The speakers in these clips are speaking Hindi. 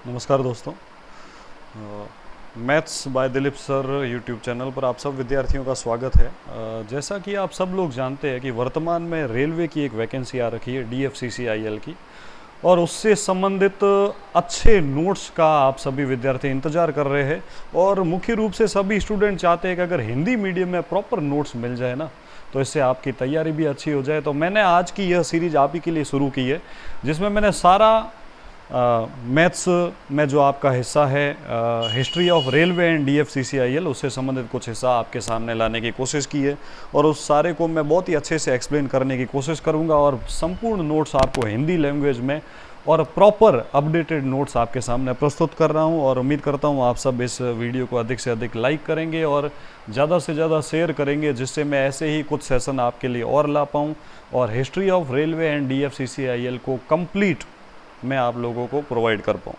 नमस्कार दोस्तों। Maths by Dilip sir YouTube channel पर आप सब विद्यार्थियों का स्वागत है। जैसा कि आप सब लोग जानते हैं कि वर्तमान में रेलवे की एक वैकेंसी आ रखी है DFCCIL की, और उससे संबंधित अच्छे नोट्स का आप सभी विद्यार्थी इंतज़ार कर रहे हैं। और मुख्य रूप से सभी स्टूडेंट चाहते हैं कि अगर हिंदी मीडियम में प्रॉपर नोट्स मिल जाए ना, तो इससे आपकी तैयारी भी अच्छी हो जाए। तो मैंने आज की यह सीरीज आप ही के लिए शुरू की है, जिसमें मैंने सारा मैथ्स में जो आपका हिस्सा है history of railway and DFCCIL, उससे संबंधित कुछ हिस्सा आपके सामने लाने की कोशिश की है। और उस सारे को मैं बहुत ही अच्छे से एक्सप्लेन करने की कोशिश करूंगा, और संपूर्ण नोट्स आपको हिंदी लैंग्वेज में और प्रॉपर अपडेटेड नोट्स आपके सामने प्रस्तुत कर रहा हूं। और उम्मीद करता हूं आप सब इस वीडियो को अधिक से अधिक लाइक करेंगे और ज़्यादा से ज़्यादा शेयर करेंगे, जिससे मैं ऐसे ही कुछ सेशन आपके लिए और ला पाऊँ और history of railway and DFCCIL को कंप्लीट मैं आप लोगों को प्रोवाइड कर पाऊँ।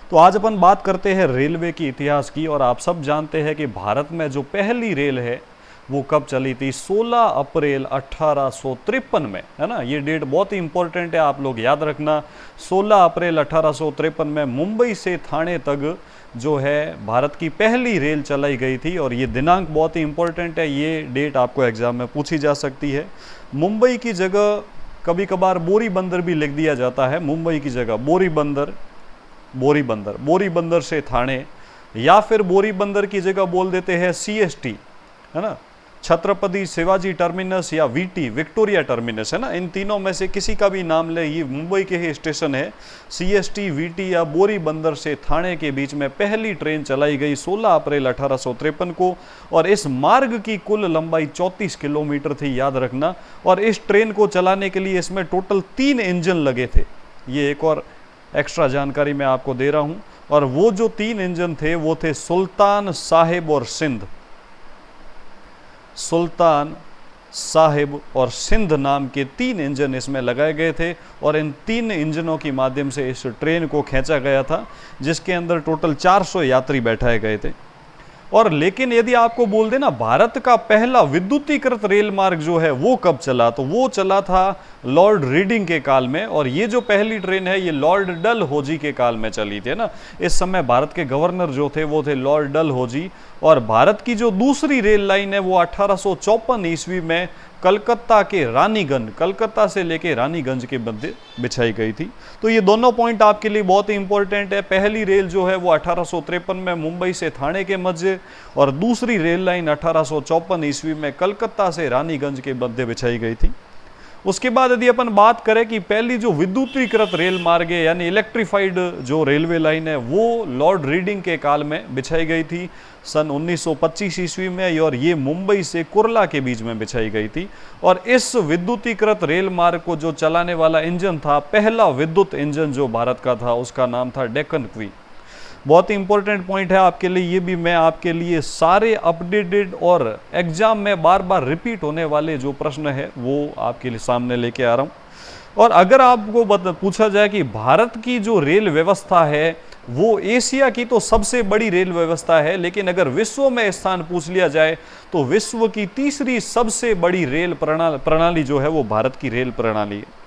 तो आज अपन बात करते हैं रेलवे की इतिहास की। और आप सब जानते हैं कि भारत में जो पहली रेल है वो कब चली थी? 16 अप्रैल 1853 में, है ना। ये डेट बहुत ही इंपॉर्टेंट है, आप लोग याद रखना। 16 अप्रैल 1853 में मुंबई से थाने तक जो है भारत की पहली रेल चलाई गई थी। और ये दिनांक बहुत ही इंपॉर्टेंट है, ये डेट आपको एग्जाम में पूछी जा सकती है। मुंबई की जगह कभी कभार बोरी बंदर भी लिख दिया जाता है, मुंबई की जगह बोरी बंदर, बोरी बंदर से थाने, या फिर बोरी बंदर की जगह बोल देते हैं CST, है ना, छत्रपति शिवाजी टर्मिनस, या VT विक्टोरिया टर्मिनस, है ना। इन तीनों में से किसी का भी नाम ले, ये मुंबई के ही स्टेशन है। CST, VT या बोरी बंदर से थाने के बीच में पहली ट्रेन चलाई गई 16 अप्रैल 1853 को। और इस मार्ग की कुल लंबाई 34 किलोमीटर थी, याद रखना। और इस ट्रेन को चलाने के लिए इसमें टोटल 3 इंजन लगे थे। ये एक और एक्स्ट्रा जानकारी मैं आपको दे रहा हूँ। और वो जो 3 इंजन थे वो थे सुल्तान साहिब और सिंध। सुल्तान साहिब और सिंध नाम के 3 इंजन इसमें लगाए गए थे। और इन 3 इंजनों की माध्यम से इस ट्रेन को खींचा गया था, जिसके अंदर टोटल 400 यात्री बैठाए गए थे। और लेकिन यदि आपको बोल देना भारत का पहला विद्युतीकृत रेल मार्ग जो है वो कब चला, तो वो चला था लॉर्ड रीडिंग के काल में। और ये जो पहली ट्रेन है ये लॉर्ड डलहौजी के काल में चली थी ना। इस समय भारत के गवर्नर जो थे वो थे लॉर्ड डलहौजी। और भारत की जो दूसरी रेल लाइन है वो 1854 ईस्वी में कलकत्ता के रानीगंज, कलकत्ता से लेके रानीगंज के मध्य बिछाई गई थी। तो ये दोनों पॉइंट आपके लिए बहुत ही इंपॉर्टेंट है। पहली रेल जो है वो 1853 में मुंबई से थाने के मध्य, और दूसरी रेल लाइन 1854 ईस्वी में कलकत्ता से रानीगंज के मध्य बिछाई गई थी। उसके बाद यदि अपन बात करें कि पहली जो विद्युतीकृत रेल मार्ग है, यानी इलेक्ट्रीफाइड जो रेलवे लाइन है, वो लॉर्ड रीडिंग के काल में बिछाई गई थी सन 1925 ईस्वी में। और ये मुंबई से कुर्ला के बीच में बिछाई गई थी। और इस विद्युतीकृत रेल मार्ग को जो चलाने वाला इंजन था, पहला विद्युत इंजन जो भारत का था, उसका नाम था डेक्कन क्वीन। बहुत ही इंपॉर्टेंट पॉइंट है आपके लिए ये भी। मैं आपके लिए सारे अपडेटेड और एग्जाम में बार बार रिपीट होने वाले जो प्रश्न है वो आपके लिए सामने लेके आ रहा हूँ। और अगर आपको पूछा जाए कि भारत की जो रेल व्यवस्था है वो एशिया की तो सबसे बड़ी रेल व्यवस्था है, लेकिन अगर विश्व में स्थान पूछ लिया जाए तो विश्व की तीसरी सबसे बड़ी रेल प्रणाली जो है वो भारत की रेल प्रणाली है।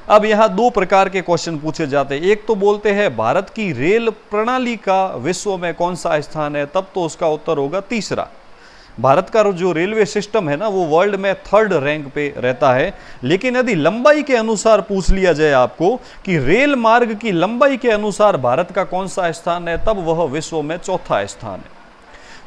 अब यहाँ 2 प्रकार के क्वेश्चन पूछे जाते हैं। एक तो बोलते हैं भारत की रेल प्रणाली का विश्व में कौन सा स्थान है, तब तो उसका उत्तर होगा तीसरा। भारत का जो रेलवे सिस्टम है ना वो वर्ल्ड में 3rd रैंक पे रहता है। लेकिन यदि लंबाई के अनुसार पूछ लिया जाए आपको कि रेल मार्ग की लंबाई के अनुसार भारत का कौन सा स्थान है, तब वह विश्व में 4था स्थान है।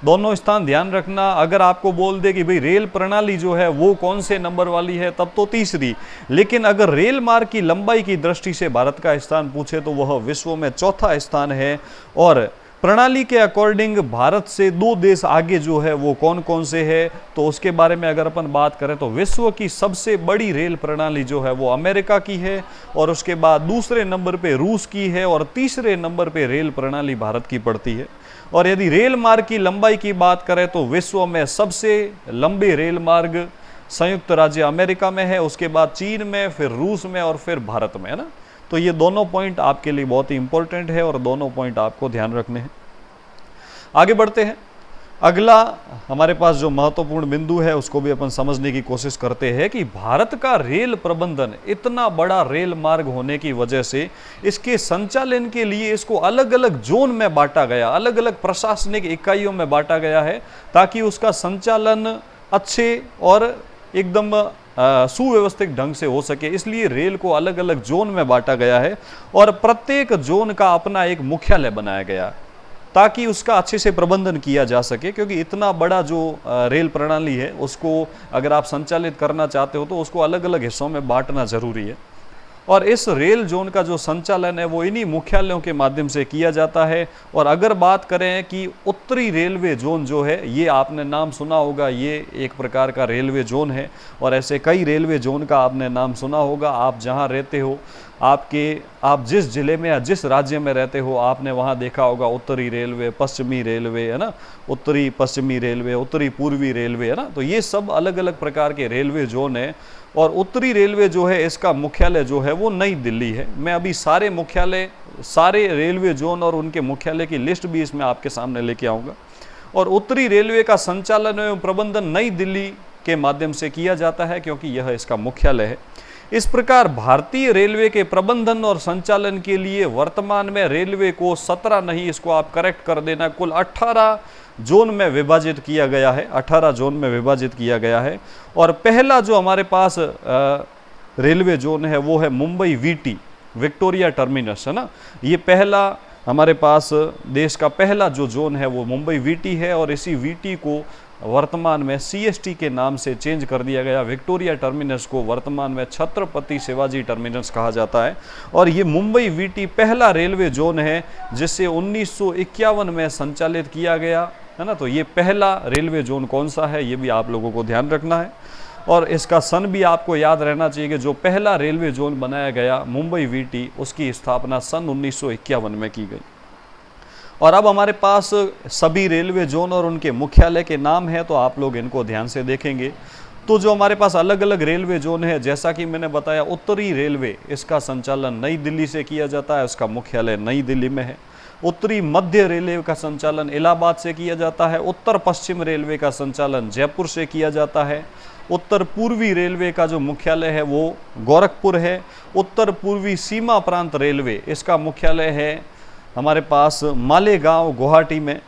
दोनों स्थान ध्यान रखना। अगर आपको बोल दे कि भाई रेल प्रणाली जो है वो कौन से नंबर वाली है, तब तो तीसरी। लेकिन अगर रेल मार्ग की लंबाई की दृष्टि से भारत का स्थान पूछे तो वह विश्व में 4था स्थान है। और प्रणाली के अकॉर्डिंग भारत से 2 देश आगे जो है वो कौन कौन से है, तो उसके बारे में अगर अपन बात करें तो विश्व की सबसे बड़ी रेल प्रणाली जो है वो अमेरिका की है, और उसके बाद दूसरे नंबर पे रूस की है, और तीसरे नंबर पे रेल प्रणाली भारत की पड़ती है। और यदि रेल मार्ग की लंबाई की बात करें तो विश्व में सबसे लंबे रेल मार्ग संयुक्त राज्य अमेरिका में है, उसके बाद चीन में, फिर रूस में, और फिर भारत में, है ना। तो ये दोनों पॉइंट आपके लिए बहुत ही इंपॉर्टेंट है और दोनों पॉइंट आपको ध्यान रखने हैं। आगे बढ़ते हैं। अगला हमारे पास जो महत्वपूर्ण बिंदु है उसको भी अपन समझने की कोशिश करते हैं कि भारत का रेल प्रबंधन इतना बड़ा रेल मार्ग होने की वजह से इसके संचालन के लिए इसको अलग अलग जोन में बांटा गया, अलग अलग प्रशासनिक इकाइयों में बांटा गया है ताकि उसका संचालन अच्छे और एकदम सुव्यवस्थित ढंग से हो सके। इसलिए रेल को अलग अलग जोन में बांटा गया है और प्रत्येक जोन का अपना एक मुख्यालय बनाया गया है ताकि उसका अच्छे से प्रबंधन किया जा सके, क्योंकि इतना बड़ा जो रेल प्रणाली है उसको अगर आप संचालित करना चाहते हो तो उसको अलग अलग हिस्सों में बांटना जरूरी है। और इस रेल जोन का जो संचालन है वो इन्हीं मुख्यालयों के माध्यम से किया जाता है। और अगर बात करें कि उत्तरी रेलवे जोन जो है, ये आपने नाम सुना होगा, ये एक प्रकार का रेलवे जोन है और ऐसे कई रेलवे जोन का आपने नाम सुना होगा। आप जहाँ रहते हो, आप जिस जिले में या जिस राज्य में रहते हो, आपने वहाँ देखा होगा उत्तरी रेलवे, पश्चिमी रेलवे, है ना, उत्तरी पश्चिमी रेलवे, उत्तरी पूर्वी रेलवे, है ना। तो ये सब अलग अलग प्रकार के रेलवे जोन है। और उत्तरी रेलवे जो है इसका मुख्यालय जो है वो नई दिल्ली है। मैं अभी सारे मुख्यालय, सारे रेलवे जोन और उनके मुख्यालय की लिस्ट भी इसमें आपके सामने लेके आऊँगा। और उत्तरी रेलवे का संचालन एवं प्रबंधन नई दिल्ली के माध्यम से किया जाता है क्योंकि यह इसका मुख्यालय है। इस प्रकार भारतीय रेलवे के प्रबंधन और संचालन के लिए वर्तमान में रेलवे को 17 नहीं, इसको आप करेक्ट कर देना, कुल 18 जोन में विभाजित किया गया है। 18 जोन में विभाजित किया गया है। और पहला जो हमारे पास रेलवे जोन है वो है मुंबई वीटी, विक्टोरिया टर्मिनस, है ना। ये पहला हमारे पास देश का पहला जो जोन है वो मुंबई वीटी है और इसी वीटी को वर्तमान में सीएसटी के नाम से चेंज कर दिया गया। विक्टोरिया टर्मिनस को वर्तमान में छत्रपति शिवाजी टर्मिनस कहा जाता है। और ये मुंबई वीटी पहला रेलवे जोन है जिसे 1951 में संचालित किया गया, है ना। तो ये पहला रेलवे जोन कौन सा है ये भी आप लोगों को ध्यान रखना है। और इसका सन भी आपको याद रहना चाहिए कि जो पहला रेलवे जोन बनाया गया मुंबई वीटी, उसकी स्थापना सन 1951 में की गई। और अब हमारे पास सभी रेलवे जोन और उनके मुख्यालय के नाम हैं, तो आप लोग इनको ध्यान से देखेंगे। तो जो हमारे पास अलग अलग रेलवे जोन है, जैसा कि मैंने बताया, उत्तरी रेलवे, इसका संचालन नई दिल्ली से किया जाता है, उसका मुख्यालय नई दिल्ली में है। उत्तरी मध्य रेलवे का संचालन इलाहाबाद से किया जाता है। उत्तर पश्चिम रेलवे का संचालन जयपुर से किया जाता है। उत्तर पूर्वी रेलवे का जो मुख्यालय है वो गोरखपुर है। उत्तर पूर्वी सीमा प्रांत रेलवे, इसका मुख्यालय है हमारे पास मालेगांव, गुवाहाटी में।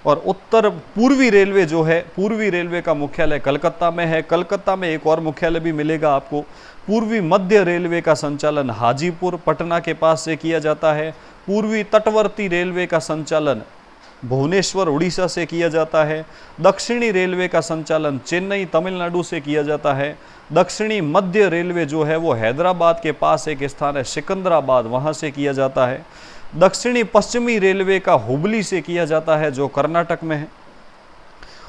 और उत्तर पूर्वी रेलवे जो है, पूर्वी रेलवे का मुख्यालय कलकत्ता में है। कलकत्ता में एक और मुख्यालय भी मिलेगा आपको। पूर्वी मध्य रेलवे का संचालन हाजीपुर, पटना के पास से किया जाता है। पूर्वी तटवर्ती रेलवे का संचालन भुवनेश्वर, उड़ीसा से किया जाता है। दक्षिणी रेलवे का संचालन चेन्नई, तमिलनाडु से किया जाता है। दक्षिणी मध्य रेलवे जो है वो हैदराबाद के पास एक स्थान है सिकंदराबाद, वहाँ से किया जाता है। दक्षिणी पश्चिमी रेलवे का हुबली से किया जाता है जो कर्नाटक में है।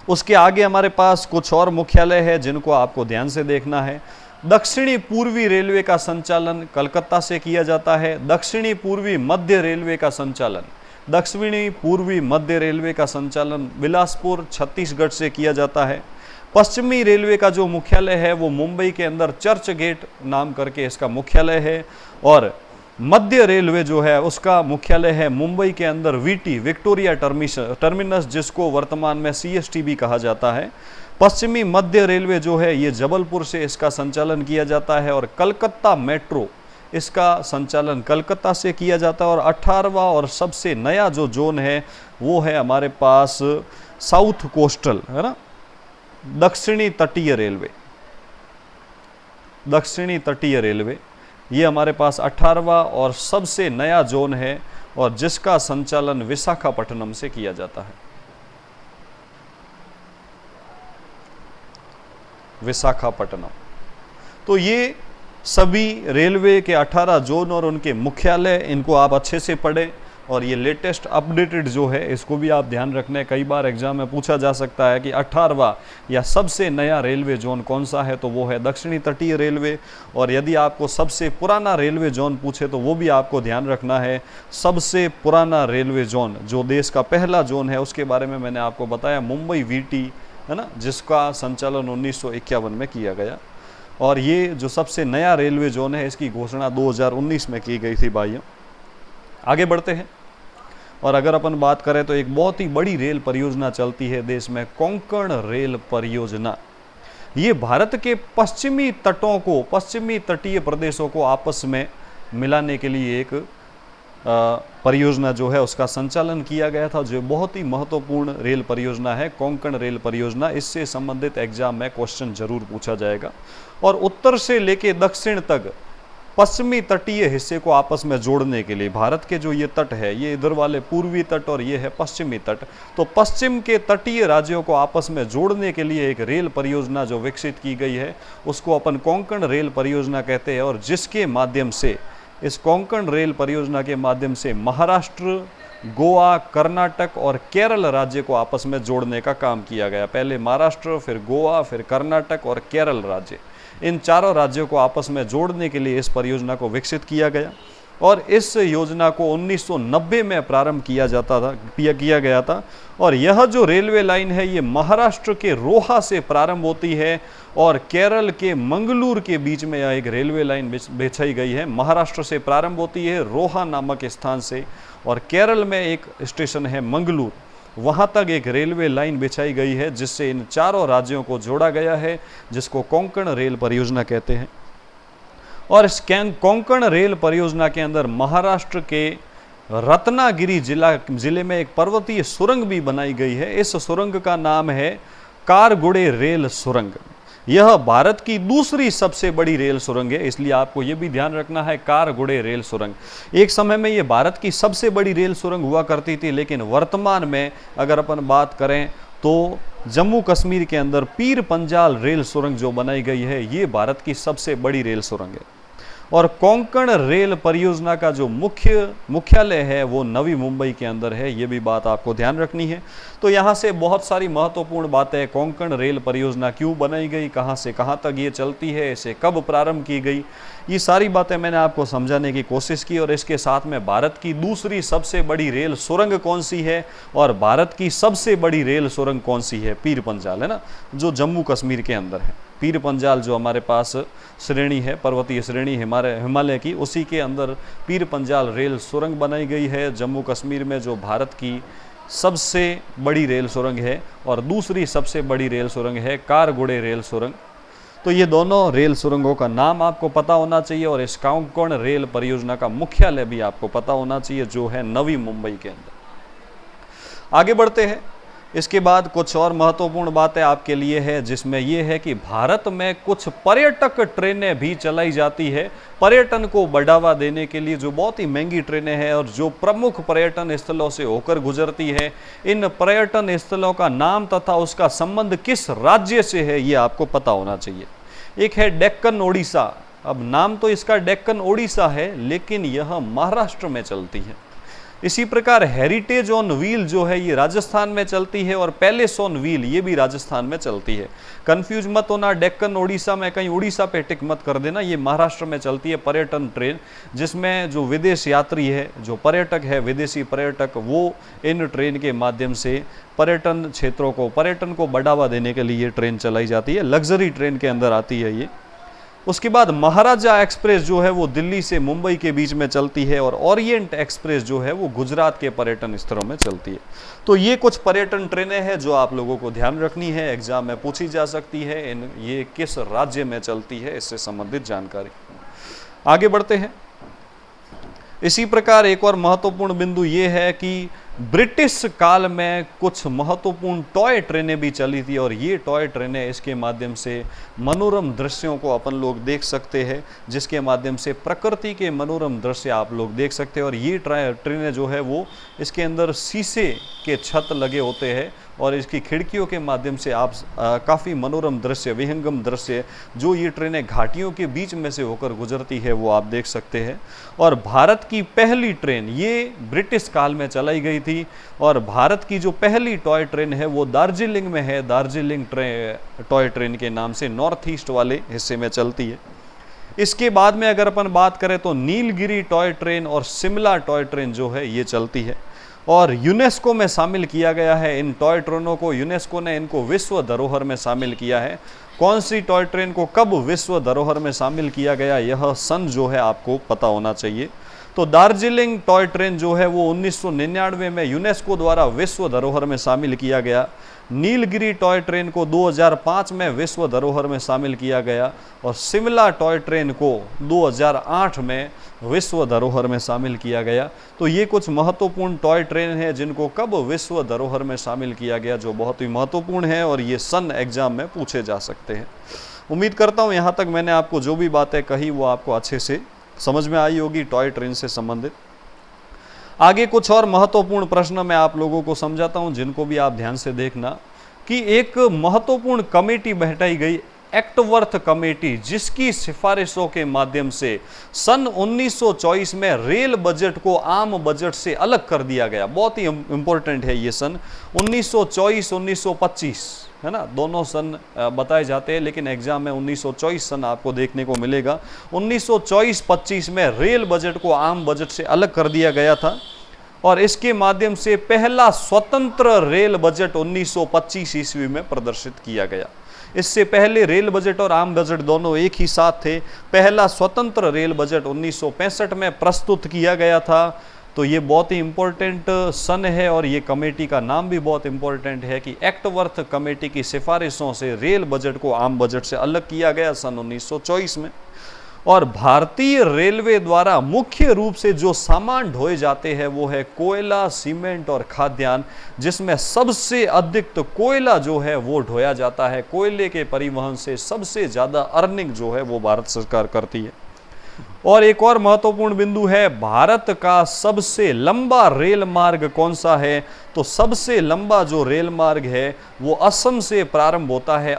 उसके आगे हमारे पास कुछ और मुख्यालय है जिनको आपको ध्यान से देखना है। दक्षिणी पूर्वी रेलवे का संचालन कलकत्ता से किया जाता है। दक्षिणी पूर्वी मध्य रेलवे का संचालन, दक्षिणी पूर्वी मध्य रेलवे का संचालन बिलासपुर, छत्तीसगढ़ से किया जाता है। पश्चिमी रेलवे का जो मुख्यालय है वो मुंबई के अंदर चर्च गेट नाम करके इसका मुख्यालय है। और मध्य रेलवे जो है उसका मुख्यालय है मुंबई के अंदर वीटी, विक्टोरिया टर्मिनस, जिसको वर्तमान में सीएसटी भी कहा जाता है। पश्चिमी मध्य रेलवे जो है ये जबलपुर से इसका संचालन किया जाता है। और कलकत्ता मेट्रो, इसका संचालन कलकत्ता से किया जाता है। और 18वां और सबसे नया जो जोन है वो है हमारे पास साउथ कोस्टल, है ना, दक्षिणी तटीय रेलवे। दक्षिणी तटीय रेलवे ये हमारे पास 18वां और सबसे नया जोन है और जिसका संचालन विशाखापट्टनम से किया जाता है। विशाखापट्टनम। तो ये सभी रेलवे के 18 जोन और उनके मुख्यालय, इनको आप अच्छे से पढ़ें। और ये लेटेस्ट अपडेटेड जो है इसको भी आप ध्यान रखना। कई बार एग्जाम में पूछा जा सकता है कि 18वां या सबसे नया रेलवे जोन कौन सा है, तो वो है दक्षिणी तटीय रेलवे। और यदि आपको सबसे पुराना रेलवे जोन पूछे तो वो भी आपको ध्यान रखना है। सबसे पुराना रेलवे जोन जो देश का पहला जोन है उसके बारे में मैंने आपको बताया, मुंबई वीटी, है ना, जिसका संचालन 1951 में किया गया। और ये जो सबसे नया रेलवे जोन है इसकी घोषणा 2019 में की गई थी भाइयों। आगे बढ़ते हैं। और अगर अपन बात करें तो एक बहुत ही बड़ी रेल परियोजना चलती है देश में, कोंकण रेल परियोजना। ये भारत के पश्चिमी तटों को, पश्चिमी तटीय प्रदेशों को आपस में मिलाने के लिए एक परियोजना जो है उसका संचालन किया गया था, जो बहुत ही महत्वपूर्ण रेल परियोजना है, कोंकण रेल परियोजना। इससे संबंधित एग्जाम में क्वेश्चन जरूर पूछा जाएगा। और उत्तर से लेके दक्षिण तक पश्चिमी तटीय हिस्से को आपस में जोड़ने के लिए, भारत के जो ये तट है, ये इधर वाले पूर्वी तट और ये है पश्चिमी तट, तो पश्चिम के तटीय राज्यों को आपस में जोड़ने के लिए एक रेल परियोजना जो विकसित की गई है उसको अपन कोंकण रेल परियोजना कहते हैं। और जिसके माध्यम से, इस कोंकण रेल परियोजना के माध्यम से महाराष्ट्र, गोवा, कर्नाटक और केरल राज्य को आपस में जोड़ने का काम किया गया। पहले महाराष्ट्र, फिर गोवा, फिर कर्नाटक और केरल राज्य, इन चारों राज्यों को आपस में जोड़ने के लिए इस परियोजना को विकसित किया गया। और इस योजना को 1990 में प्रारंभ किया गया था। और यह जो रेलवे लाइन है ये महाराष्ट्र के रोहा से प्रारंभ होती है और केरल के मंगलूर के बीच में यह एक रेलवे लाइन बिछाई गई है। महाराष्ट्र से प्रारंभ होती है रोहा नामक स्थान से, और केरल में एक स्टेशन है मंगलूर, वहाँ तक एक रेलवे लाइन बिछाई गई है जिससे इन चारों राज्यों को जोड़ा गया है, जिसको कोंकण रेल परियोजना कहते हैं। और इस कोंकण रेल परियोजना के अंदर महाराष्ट्र के रत्नागिरी जिले में एक पर्वतीय सुरंग भी बनाई गई है। इस सुरंग का नाम है कारगुड़े रेल सुरंग। यह भारत की दूसरी सबसे बड़ी रेल सुरंग है, इसलिए आपको यह भी ध्यान रखना है, कारगुड़े रेल सुरंग। एक समय में यह भारत की सबसे बड़ी रेल सुरंग हुआ करती थी, लेकिन वर्तमान में अगर अपन बात करें तो जम्मू कश्मीर के अंदर पीर पंजाल रेल सुरंग जो बनाई गई है ये भारत की सबसे बड़ी रेल सुरंग है। और कोंकण रेल परियोजना का जो मुख्यालय है वो नवी मुंबई के अंदर है, ये भी बात आपको ध्यान रखनी है। तो यहाँ से बहुत सारी महत्वपूर्ण बातें, कोंकण रेल परियोजना क्यों बनाई गई, कहाँ से कहाँ तक ये चलती है, इसे कब प्रारंभ की गई, ये सारी बातें मैंने आपको समझाने की कोशिश की। और इसके साथ में भारत की दूसरी सबसे बड़ी रेल सुरंग कौन सी है और भारत की सबसे बड़ी रेल सुरंग कौन सी है, पीर पंजाल है ना, जो जम्मू कश्मीर के अंदर है। पीर पंजाल जो हमारे पास श्रेणी है, पर्वतीय श्रेणी हिमालय की, उसी के अंदर पीर पंजाल रेल सुरंग बनाई गई है जम्मू कश्मीर में, जो भारत की सबसे बड़ी रेल सुरंग है। और दूसरी सबसे बड़ी रेल सुरंग है कारगुड़े रेल सुरंग। तो ये दोनों रेल सुरंगों का नाम आपको पता होना चाहिए और इस कोंकण रेल परियोजना का मुख्यालय भी आपको पता होना चाहिए, जो है नवी मुंबई के अंदर। आगे बढ़ते हैं। इसके बाद कुछ और महत्वपूर्ण बातें आपके लिए है, जिसमें यह है कि भारत में कुछ पर्यटक ट्रेनें भी चलाई जाती है पर्यटन को बढ़ावा देने के लिए, जो बहुत ही महंगी ट्रेनें हैं और जो प्रमुख पर्यटन स्थलों से होकर गुजरती है। इन पर्यटन स्थलों का नाम तथा उसका संबंध किस राज्य से है ये आपको पता होना चाहिए। एक है डेक्कन ओडिशा। अब नाम तो इसका डेक्कन ओडिशा है, लेकिन यह महाराष्ट्र में चलती है। इसी प्रकार हेरिटेज ऑन व्हील जो है ये राजस्थान में चलती है, और पैलेस ऑन व्हील ये भी राजस्थान में चलती है। कंफ्यूज मत होना, डेक्कन ओडिशा में कहीं उड़ीसा पे टिक मत कर देना, ये महाराष्ट्र में चलती है पर्यटन ट्रेन, जिसमें जो विदेश यात्री है, जो पर्यटक है, विदेशी पर्यटक, वो इन ट्रेन के माध्यम से पर्यटन क्षेत्रों को, पर्यटन को बढ़ावा देने के लिए ये ट्रेन चलाई जाती है। लग्जरी ट्रेन के अंदर आती है ये। उसके बाद महाराजा एक्सप्रेस जो है वो दिल्ली से मुंबई के बीच में चलती है, और ओरिएंट एक्सप्रेस जो है वो गुजरात के पर्यटन स्थलों में चलती है। तो ये कुछ पर्यटन ट्रेनें हैं जो आप लोगों को ध्यान रखनी है, एग्जाम में पूछी जा सकती है। ये किस राज्य में चलती है, इससे संबंधित जानकारी। आगे बढ़ते हैं। इसी प्रकार एक और महत्वपूर्ण बिंदु ये है कि ब्रिटिश काल में कुछ महत्वपूर्ण टॉय ट्रेनें भी चली थी, और ये टॉय ट्रेनें, इसके माध्यम से मनोरम दृश्यों को अपन लोग देख सकते हैं, जिसके माध्यम से प्रकृति के मनोरम दृश्य आप लोग देख सकते हैं। और ये ट्रेनें जो है वो, इसके अंदर शीशे के छत लगे होते हैं, और इसकी खिड़कियों के माध्यम से आप काफ़ी मनोरम दृश्य, विहंगम दृश्य, जो ये ट्रेनें घाटियों के बीच में से होकर गुजरती है, वो आप देख सकते हैं। और भारत की पहली ट्रेन ये ब्रिटिश काल में चलाई गई थी, और भारत की जो पहली टॉय ट्रेन है वो दार्जिलिंग में है, दार्जिलिंग टॉय ट्रेन के नाम से नॉर्थ ईस्ट वाले हिस्से में चलती है। इसके बाद में अगर अपन बात करें तो नीलगिरी टॉय ट्रेन और शिमला टॉय ट्रेन जो है ये चलती है, और यूनेस्को में शामिल किया गया है इन टॉय ट्रेनों को। यूनेस्को ने इनको विश्व धरोहर में शामिल किया है। कौन सी टॉय ट्रेन को कब विश्व धरोहर में शामिल किया गया, यह सन जो है आपको पता होना चाहिए। तो दार्जिलिंग टॉय ट्रेन जो है वो 1999 में यूनेस्को द्वारा विश्व धरोहर में शामिल किया गया। नीलगिरी टॉय ट्रेन को 2005 में विश्व धरोहर में शामिल किया गया और शिमला टॉय ट्रेन को 2008 में विश्व धरोहर में शामिल किया गया। तो ये कुछ महत्वपूर्ण टॉय ट्रेन हैं जिनको कब विश्व धरोहर में शामिल किया गया, जो बहुत ही महत्वपूर्ण है और ये सन एग्जाम में पूछे जा सकते हैं। उम्मीद करता हूँ यहाँ तक मैंने आपको जो भी बातें कही वो आपको अच्छे से समझ में आई होगी टॉय ट्रेन से संबंधित। आगे कुछ और महत्वपूर्ण प्रश्न मैं आप लोगों को समझाता हूं जिनको भी आप ध्यान से देखना कि एक महत्वपूर्ण कमेटी बैठाई गई, एक्टवर्थ कमेटी, जिसकी सिफारिशों के माध्यम से सन 1924 में रेल बजट को आम बजट से अलग कर दिया गया। बहुत ही इंपॉर्टेंट है ये सन 1924 1925, है ना, दोनों सन बताए जाते हैं लेकिन एग्जाम में 1924 सन आपको देखने को मिलेगा। 1924-25 में रेल बजट को आम बजट से अलग कर दिया गया था और इसके माध्यम से पहला स्वतंत्र रेल बजट 1925 ईस्वी में प्रदर्शित किया गया। इससे पहले रेल बजट और आम बजट दोनों एक ही साथ थे। पहला स्वतंत्र रेल बजट 1965 में प्रस्तुत किया गया था। तो ये बहुत ही इंपॉर्टेंट सन है और ये कमेटी का नाम भी बहुत इंपॉर्टेंट है कि एक्टवर्थ कमेटी की सिफारिशों से रेल बजट को आम बजट से अलग किया गया सन 1924 में। और भारतीय रेलवे द्वारा मुख्य रूप से जो सामान ढोए जाते हैं वो है कोयला, सीमेंट और खाद्यान्न, जिसमें सबसे अधिक तो कोयला जो है वो ढोया जाता है। कोयले के परिवहन से सबसे ज़्यादा अर्निंग जो है वो भारत सरकार करती है। और एक और महत्वपूर्ण बिंदु है, भारत का सबसे लंबा रेल मार्ग कौन सा है? तो सबसे लंबा जो रेल मार्ग है वो असम से प्रारंभ होता है।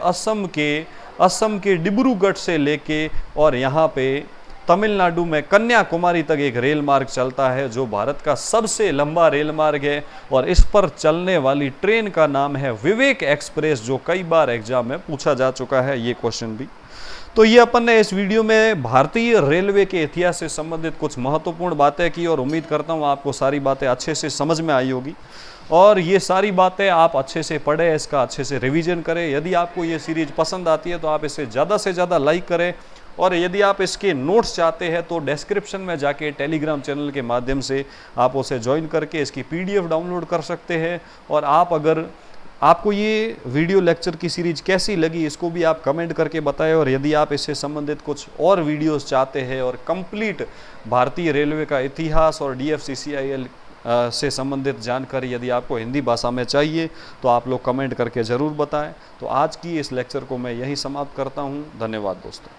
असम के डिब्रूगढ़ से लेके और यहाँ पे तमिलनाडु में कन्याकुमारी तक एक रेल मार्ग चलता है जो भारत का सबसे लंबा रेल मार्ग है। और इस पर चलने वाली ट्रेन का नाम है विवेक एक्सप्रेस, जो कई बार एग्जाम में पूछा जा चुका है ये क्वेश्चन भी। तो ये अपन ने इस वीडियो में भारतीय रेलवे के इतिहास से संबंधित कुछ महत्वपूर्ण बातें की और उम्मीद करता हूँ आपको सारी बातें अच्छे से समझ में आई होगी। और ये सारी बातें आप अच्छे से पढ़ें, इसका अच्छे से रिवीजन करें। यदि आपको ये सीरीज पसंद आती है तो आप इसे ज़्यादा से ज़्यादा लाइक करें। और यदि आप इसके नोट्स चाहते हैं तो डिस्क्रिप्शन में जाके टेलीग्राम चैनल के माध्यम से आप उसे ज्वाइन करके इसकी PDF डाउनलोड कर सकते हैं। और आप अगर आपको ये वीडियो लेक्चर की सीरीज कैसी लगी इसको भी आप कमेंट करके बताएं। और यदि आप इससे संबंधित कुछ और वीडियोस चाहते हैं और कंप्लीट भारतीय रेलवे का इतिहास और DFCCIL से संबंधित जानकारी यदि आपको हिंदी भाषा में चाहिए तो आप लोग कमेंट करके ज़रूर बताएं। तो आज की इस लेक्चर को मैं यहीं समाप्त करता हूं। धन्यवाद दोस्तों।